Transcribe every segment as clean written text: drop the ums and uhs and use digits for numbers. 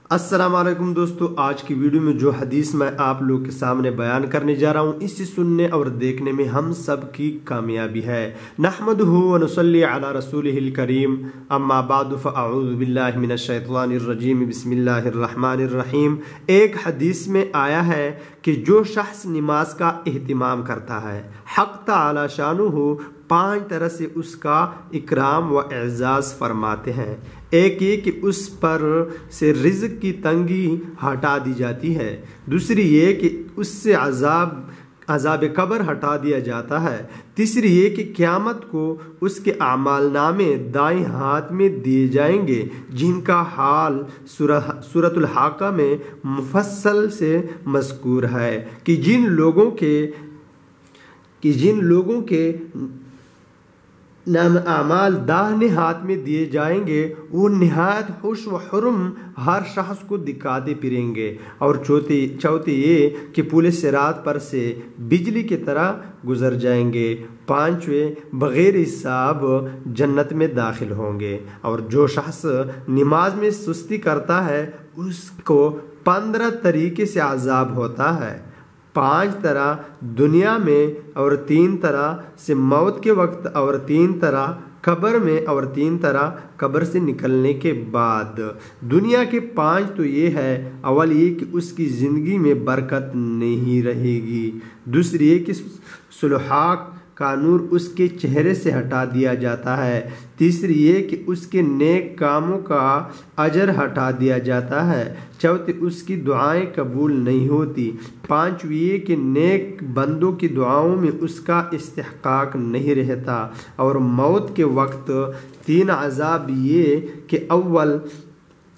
السلام علیکم دوستو، آج کی ویڈیو میں جو حدیث میں آپ لوگ کے سامنے بیان کرنے جا رہا ہوں، اسے سننے اور دیکھنے میں ہم سب کی کامیابی ہے۔ نحمدہ ونصلی علی رسولہ الکریم، اما بعد فاعوذ باللہ من الشیطان الرجیم، بسم اللہ الرحمن الرحیم۔ ایک حدیث میں آیا ہے کہ جو شخص نماز کا اہتمام کرتا ہے، حق تعالی شانہ 5 طرح سے اس کا اکرام و اعزاز فرماتے ہیں۔ ایک یہ کہ اس پر سے رزق کی تنگی ہٹا دی جاتی ہے، دوسری یہ کہ اس سے عذاب قبر ہٹا دیا جاتا ہے، تیسری یہ کہ قیامت کو اس کے اعمال نامے دائیں ہاتھ میں دیے جائیں گے، جن کا حال سورۃ الحاقہ میں مفصل سے مذکور ہے کہ جن لوگوں کے نام اعمال داہنے ہاتھ میں دیے جائیں گے، وہ نہایت خوش و حرم ہر شخص کو دکھاتے پھریں گے، اور چوتھی یہ کہ پل صراط پر سے بجلی کی طرح گزر جائیں گے، پانچویں بغیر حساب جنت میں داخل ہوں گے، اور جو شخص نماز میں سستی کرتا ہے اس کو 15 طریقے سے عذاب ہوتا ہے، 5 طرح دنیا میں اور 3 طرح سے موت کے وقت اور 3 طرح قبر میں اور 3 طرح قبر سے نکلنے کے بعد۔ دنیا کے 5 تو یہ ہے، اول یہ کہ اس کی زندگی میں برکت نہیں رہے گی، دوسری یہ کہ سلوحاق کا نور اس کے چہرے سے ہٹا دیا جاتا ہے، تیسری یہ کہ اس کے نیک کاموں کا اجر ہٹا دیا جاتا ہے، چوتھی اس کی دعائیں قبول نہیں ہوتی، پانچویں یہ کہ نیک بندوں کی دعاؤں میں اس کا استحقاق نہیں رہتا، اور موت کے وقت 3 عذاب یہ کہ اول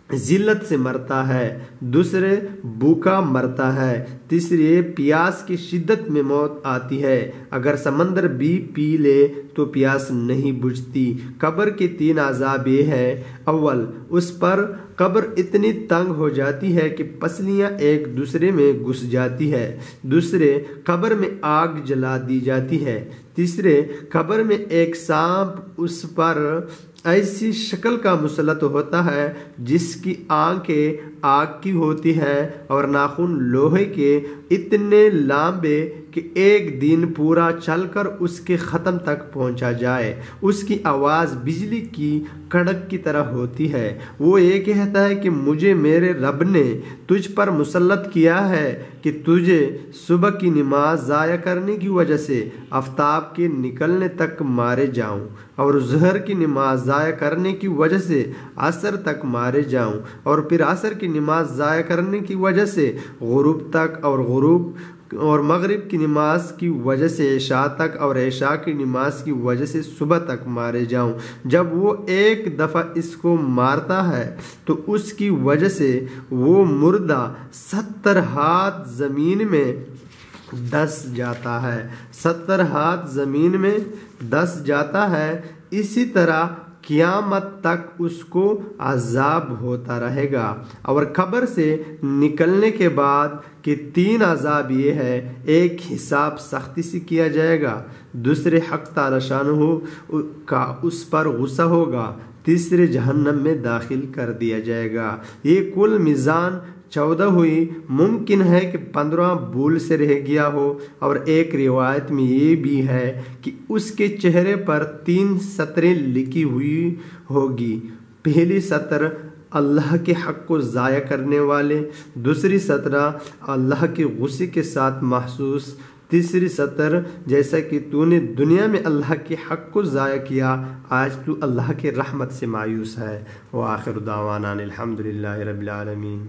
ذلت سے مرتا ہے، دوسرے بھوکا مرتا ہے، تیسرے پیاس کی شدت میں موت آتی ہے، اگر سمندر بھی پی لے تو پیاس نہیں بجھتی۔ قبر کے 3 عذاب یہ ہے، اول اس پر قبر اتنی تنگ ہو جاتی ہے کہ پسلیاں ایک دوسرے میں گھس جاتی ہے، دوسرے قبر میں آگ جلا دی جاتی ہے، تیسرے قبر میں ایک سانپ اس پر ایسی شکل کا مسلط ہوتا ہے جس کی آنکھیں آگ کی ہوتی ہے اور ناخن لوہے کے اتنے لمبے کہ ایک دن پورا چل کر اس کے ختم تک پہنچا جائے، اس کی آواز بجلی کی کڑک کی طرح ہوتی ہے، وہ یہ کہتا ہے کہ مجھے میرے رب نے تجھ پر مسلط کیا ہے کہ تجھے صبح کی نماز ضائع کرنے کی وجہ سے آفتاب کے نکلنے تک مارے جاؤں، اور ظہر کی نماز ضائع کرنے کی وجہ سے عصر تک مارے جاؤں، اور پھر عصر کی نماز ضائع کرنے کی وجہ سے غروب تک، اور مغرب کی نماز کی وجہ سے عشاء تک، اور عشاء کی نماز کی وجہ سے صبح تک مارے جاؤں۔ جب وہ ایک دفعہ اس کو مارتا ہے تو اس کی وجہ سے وہ مردہ 70 ہاتھ زمین میں دس جاتا ہے، 70 ہاتھ زمین میں دس جاتا ہے، اسی طرح قیامت تک اس کو عذاب ہوتا رہے گا۔ اور قبر سے نکلنے کے بعد کہ 3 عذاب یہ ہے، ایک حساب سختی سے کیا جائے گا، دوسرے حق تعالی شانہ کا اس پر غصہ ہوگا، تیسرے جہنم میں داخل کر دیا جائے گا۔ یہ کل میزان 14 ہوئی، ممکن ہے کہ 15 بھول سے رہ گیا ہو، اور ایک روایت میں یہ بھی ہے کہ اس کے چہرے پر 3 سطریں لکھی ہوئی ہوگی، پہلی سطر اللہ کے حق کو ضائع کرنے والے، دوسری سطر اللہ کے غصے کے ساتھ محسوس، تیسری سطر جیسا کہ تو نے دنیا میں اللہ کے حق کو ضائع کیا، آج تو اللہ کے رحمت سے مایوس ہے۔ وآخر دعوانا الحمدللہ رب العالمین۔